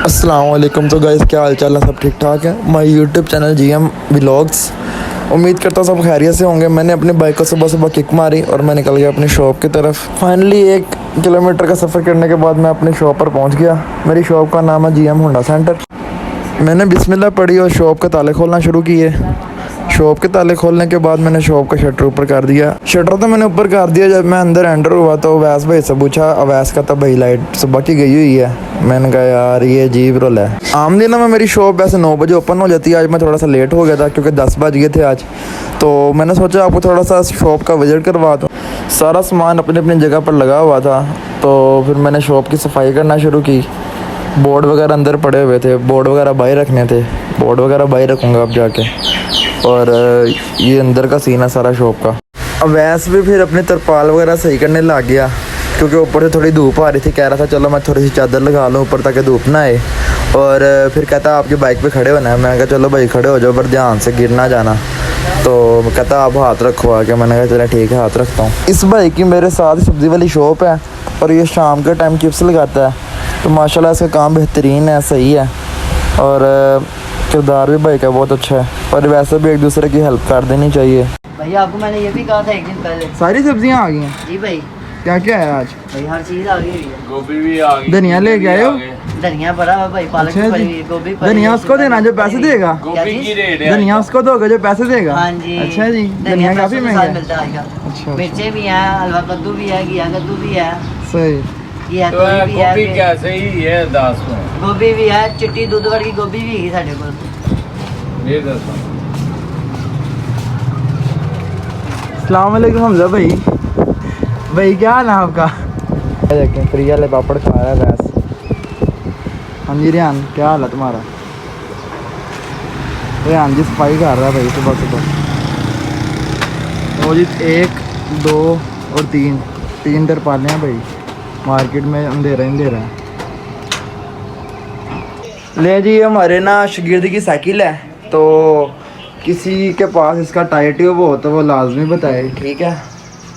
अस्सलाम वालेकुम। तो गाइस क्या हाल चाल है, सब ठीक ठाक है। My YouTube channel GM vlogs. उम्मीद करता हूँ सब खैरियत से होंगे। मैंने अपनी बाइक को सुबह सुबह किक मारी और मैं निकल गया अपनी शॉप की तरफ। फाइनली 1 किलोमीटर का सफ़र करने के बाद मैं अपनी शॉप पर पहुँच गया। मेरी शॉप का नाम है जीएम होंडा सेंटर। मैंने बिस्मिल्लाह पढ़ी और शॉप के ताले खोलना शुरू किए। शॉप के ताले खोलने के बाद मैंने शॉप का शटर ऊपर कर दिया। शटर तो मैंने ऊपर कर दिया। जब मैं अंदर एंटर हुआ तो अवैस भाई से पूछा। अवैस का तो भाई लाइट सुबह की गई हुई है। मैंने कहा यार ये अजीब रोल है। आम दिनों में मेरी शॉप वैसे 9 बजे ओपन हो जाती है। आज मैं थोड़ा सा लेट हो गया था क्योंकि 10 बज गए थे आज। तो मैंने सोचा आपको थोड़ा सा शॉप का विजिट करवा दूँ। सारा सामान अपनी अपनी जगह पर लगा हुआ था। तो फिर मैंने शॉप की सफाई करना शुरू की। बोर्ड वगैरह अंदर पड़े हुए थे, बोर्ड वगैरह बाहर रखने थे। बोर्ड वगैरह बाहर रखूँगा अब जाके। और ये अंदर का सीन है सारा शॉप का। अब वैसे भी फिर अपने तरपाल वगैरह सही करने लग गया क्योंकि ऊपर से थोड़ी धूप आ रही थी। कह रहा था चलो मैं थोड़ी सी चादर लगा लूँ ऊपर ताकि धूप ना आए। और फिर कहता आपकी बाइक पे खड़े होना है। मैंने कहा चलो भाई खड़े हो जाओ पर ध्यान से गिर ना जाना। तो कहता आप हाथ रखो आके। मैंने कहा चलो ठीक है हाथ रखता हूँ। इस भाई की मेरे साथ सब्ज़ी वाली शॉप है और ये शाम के टाइम चिप्स लगाता है। तो माशाल्लाह इसका काम बेहतरीन है, सही है। और किरदार भी भाई का बहुत अच्छा है। और वैसे भी एक दूसरे की हेल्प कर देनी चाहिए। भैया आपको मैंने ये भी कहा था एक दिन पहले। सारी सब्जियां आ गई हैं जी भाई। क्या क्या है आज? भाई हर चीज़ आ गई है। गोभी भी आ गई। धनिया लेके आए हो? धनिया पड़ा हुआ भाई, पालक अच्छा भी पड़ी जी। हुई है, गोभी पड़ी धनिया है, उसको देना जो पैसे देगा। गोभी की रेट है। धनिया उसको दोगे जो पैसे देगा। हाँ जी। अच्छा जी। धनिया काफी पैसों के महंगा साथ है। मिलता है आजकल। अच्छा मिर्चे भी हैं, हलवा कद्दू भी है, घिया कद्दू भी है, सही। ये तो तोरी भी गोभी है, कैसे ही है 10 में? गोभी भी है, चिट्टी दूध वर्गी गोभी भी है साढ़े को। ये दस अस्सलाम वालेकुम हमजा भाई। भाई क्या हाल है आपका? देखें फ्री वाले पापड़ खा रहा है वैस। हाँ जी रियान क्या हाल है तुम्हारा? रियान जी सफाई कर रहा है भाई सुबह सुबह। वो जी 1 2 और 3 तरपालें हैं भाई। मार्केट में अंधेरा ही अंधेरा है। ले जी हमारे ना शागिर्द की साइकिल है। तो किसी के पास इसका टायर ट्यूब हो तो वो लाजमी बताए, ठीक है।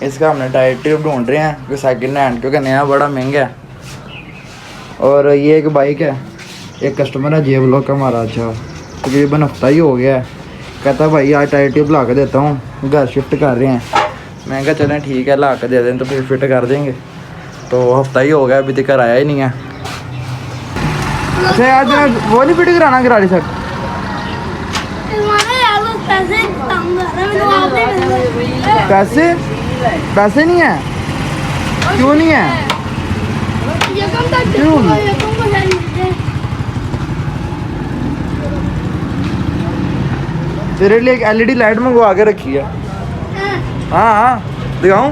इसका हमने टायर ट्यूब ढूंढ रहे हैं क्योंकि सेकंड हैंड, क्योंकि नया बड़ा महंगा है। और ये एक बाइक है। एक कस्टमर है जेब लोग का हमारा। अच्छा तकरीबन हफ्ता ही हो गया है। कहता भाई आज टायर ट्यूब ला के देता हूँ, घर शिफ्ट कर रहे हैं। मैं कहा चलें ठीक है ला के दे दें तो फिर फिट कर देंगे। तो हफ्ता ही हो गया अभी तक आया ही नहीं है। अच्छा आज वो नहीं फिट कराना गरारी सर? पैसे पैसे नहीं है? क्यों नहीं है? क्यों? तेरे लिए एक एलईडी लाइट मंगवा के रखी है। हाँ हाँ दिखाऊं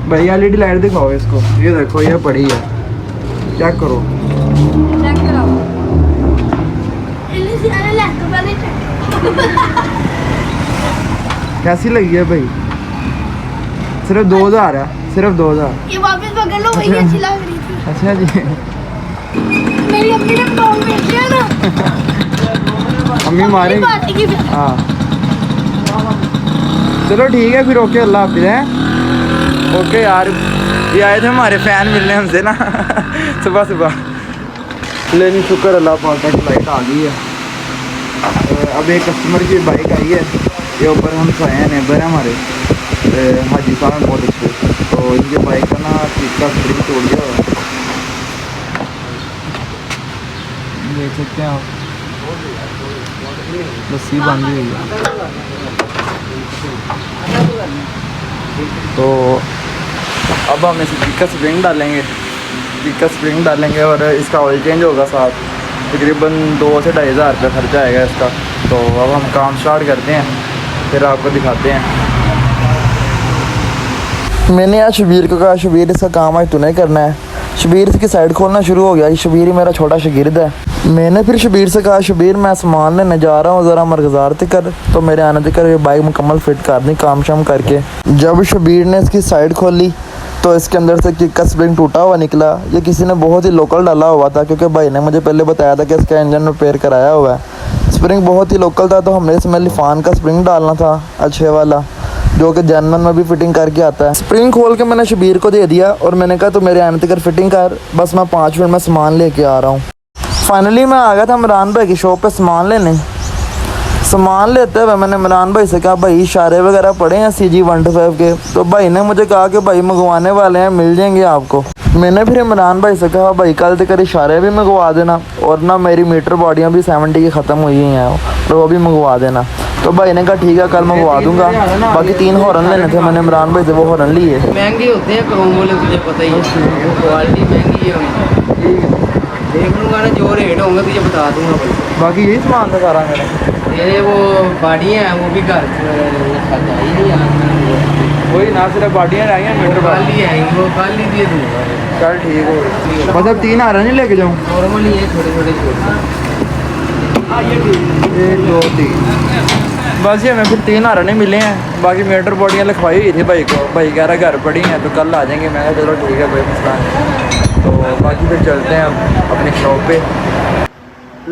भाई? एलईडी लाइट दिखाओ इसको। ये देखो ये पड़ी है, चेक करो। कैसी लगी है भाई? सिर्फ 2000 है, सिर्फ 2000। ये वापस पकड़ लो, वही अच्छी लग रही थी। अच्छा जी। मेरी अम्मी ने ब्लॉग भेज दिया ना। अम्मी मारेंगे। बात की फिर। हाँ चलो ठीक है फिर। ओके अल्लाह हाफिज़ हैं। ओके यार ये आए थे हमारे फ़ैन मिलने हमसे ना सुबह सुबह। लेकिन शुक्र अल्लाह पाक का फ्लाइट आ गई है। अब एक कस्टमर की बाइक आई है। ये ऊपर हम साए नेबर हैं हमारे हाजी साहब हैं बहुत अच्छे। तो इनकी बाइक का ना शीशा स्प्रिंग तोड़ गया हुआ है। देख सकते हैं आप, रस्सी बांधी हुई है। तो अब हम इस का स्प्रिंग डालेंगे और इसका ऑयल चेंज होगा साथ। तकरीबन 2 से 2,500 रुपये खर्चा आएगा इसका। तो अब हम काम स्टार्ट करते हैं फिर आपको दिखाते हैं। मैंने आज शबीर को कहा शबीर इसका काम आज तूने करना है। शबीर इसकी साइड खोलना शुरू हो गया। शबीर ही मेरा छोटा शागिर्द है। मैंने फिर शबीर से कहा शबीर मैं सामान लेने जा रहा हूँ, ज़रा मरगज़ार तक कर। तो मेरे आने तक ये बाइक मुकम्मल फिट कर दी काम शाम करके। जब शबीर ने इसकी साइड खोली तो इसके अंदर से किक का स्प्रिंग टूटा हुआ निकला। ये किसी ने बहुत ही लोकल डाला हुआ था क्योंकि भाई ने मुझे पहले बताया था कि इसका इंजन रिपेयर कराया हुआ है। स्प्रिंग बहुत ही लोकल था तो हमने इसमें लिफान का स्प्रिंग डालना था अच्छे वाला, जो कि जर्मन में भी फिटिंग करके आता है। स्प्रिंग खोल के मैंने शबीर को दे दिया और मैंने कहा तो मेरे आने तक फिटिंग कर, बस मैं 5 मिनट में सामान लेके आ रहा हूँ। फाइनली मैं आ गया था इमरान भाई की शॉप पे सामान लेने। सामान लेते हुए मैंने इमरान भाई से कहा भाई इशारे वगैरह पड़े हैं CG125 के, तो भाई ने मुझे कहा कि भाई मंगवाने वाले हैं, मिल जाएंगे आपको। मैंने फिर इमरान भाई से कहा भाई कल तक इशारे भी मंगवा देना, और ना मेरी मीटर बॉडियाँ भी 70 की ख़त्म हुई हैं तो वो भी मंगवा देना। तो भाई ने कहा ठीक है कल मंगवा दूंगा। बाकी 3 हॉर्न लेने थे मैंने इमरान भाई से, वो हॉर्न लिए। महंगे होते हैं क्रोम वाले, तुझे पता ही है, क्वालिटी महंगी है। देख लूँगा ना जो रेट होंगे तुझे बता दूंगा भाई। बाकी यही सामान था सारा मेरा। ये वो बाड़ियाँ हैं वो भी घर ही नहीं आती, वही ना सिर्फ बॉडियाँ रह गई मीटर कल ही आएंगी, वो कल ही दे दूँगा। चल ठीक हो। बस अब 3 हॉर्न नहीं लेके जाऊँ। नॉर्मली ये छोटे छोटे छोटे 1 2 3 बस ये हमें फिर 3 हॉर्न नहीं मिले हैं। बाकी मीटर बॉडियाँ लिखवाई हुई थी भाई को, भाई कह रहा घर पड़ी हैं तो कल आ जाएंगे। मैं कहा चलो ठीक है कोई मसला नहीं। तो बाकी फिर चलते हैं हम अपनी शॉप पे।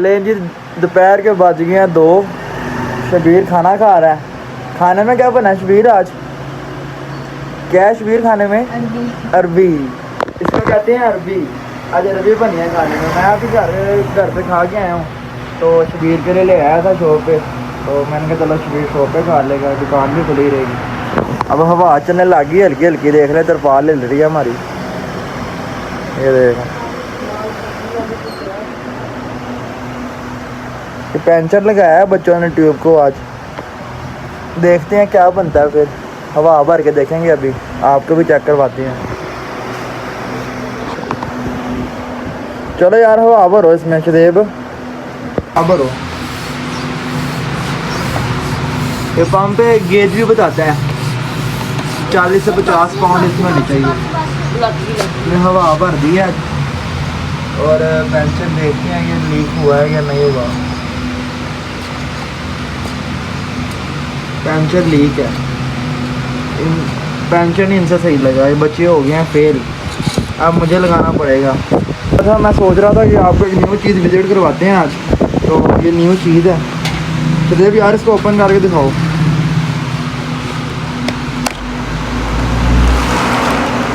ले जी दोपहर के बज गए हैं 2। शबीर खाना खा रहा है। खाने में क्या बना है शबीर आज? क्या है शबीर खाने में? अरबी। इसको कहते हैं अरबी। आज अरबी बनी है खाने में। मैं अभी घर पे खा के आया हूँ, तो शबीर के लिए ले आया था शॉप पे। तो मैंने कहा चलो शबीर शॉप पे खा लेगा, दुकान भी खुली रहेगी। अब हवा चलने लगी हल्की हल्की, देख रहे तरपाल हिल रही है हमारी। ये देखो ये पंचर लगाया है बच्चों ने ट्यूब को आज। देखते हैं क्या बनता है, फिर हवा भर के देखेंगे। अभी आपको भी चेक करवाते हैं। चलो यार हवा भरो इसमें शदेब, अब भरो। ये पंप पे गेज भी बताता है 40 से 50 पाउंड इसमें होनी चाहिए। मैं हवा भर दी है और पेंशन देखते हैं ये लीक हुआ है या नहीं हुआ। पेंशन लीक है, पेंशन इनसे सही लगा। ये बच्चे हो गए हैं फेल, अब मुझे लगाना पड़ेगा। अच्छा मैं सोच रहा था कि आपको एक न्यू चीज़ विजिट करवाते हैं आज। तो ये न्यू चीज़ है, तो यार इसको ओपन करके दिखाओ।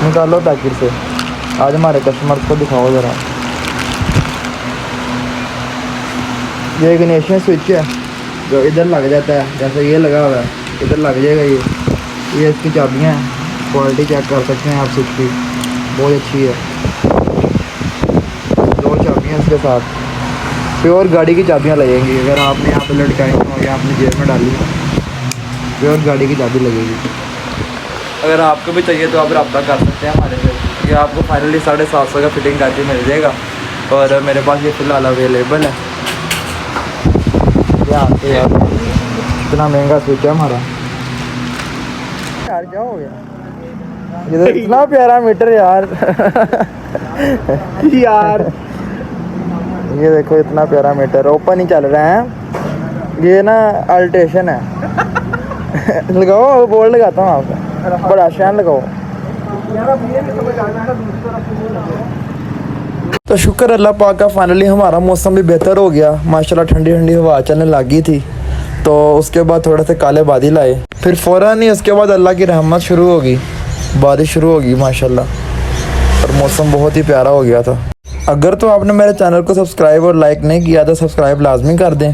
निकालो पैकेट से, आज हमारे कस्टमर्स को दिखाओ ज़रा। ये इग्निशन स्विच है जो इधर लग जाता है, जैसे ये लगा हुआ है इधर लग जाएगा। ये इसकी चाबियाँ हैं, क्वालिटी चेक कर सकते हैं आप स्विच की, बहुत अच्छी है। 2 चाबियाँ इसके साथ, प्योर गाड़ी की चाबियाँ लगेंगी। अगर आपने यहाँ पे लटकाई हो या आपने जेब में डाली हो, प्योर गाड़ी की चाबी लगेगी। अगर आपको भी चाहिए तो आप रब्ता कर सकते हैं हमारे से। ये आपको फाइनली 750 का फिटिंग करके मिल जाएगा, और मेरे पास ये फ़िलहाल अवेलेबल है। यार इतना महंगा स्विच है हमारा। यार क्या हो गया? ये तो इतना प्यारा मीटर यार। यार ये देखो इतना प्यारा मीटर, ओपन ही चल रहा है। ये ना अल्ट्रेशन है। लगाओ बोर्ड लगाता हूँ आपको, बड़ा शान लगाओ। तो शुक्र अल्लाह पाक का, फाइनली हमारा मौसम भी बेहतर हो गया माशाल्लाह। ठंडी ठंडी हवा चलने लगी थी, तो उसके बाद थोड़े से काले बादल आए, फिर फ़ौरन ही उसके बाद अल्लाह की रहमत शुरू होगी, बारिश शुरू होगी माशाल्लाह, और मौसम बहुत ही प्यारा हो गया था। अगर तो आपने मेरे चैनल को सब्सक्राइब और लाइक नहीं किया तो सब्सक्राइब लाजमी कर दें।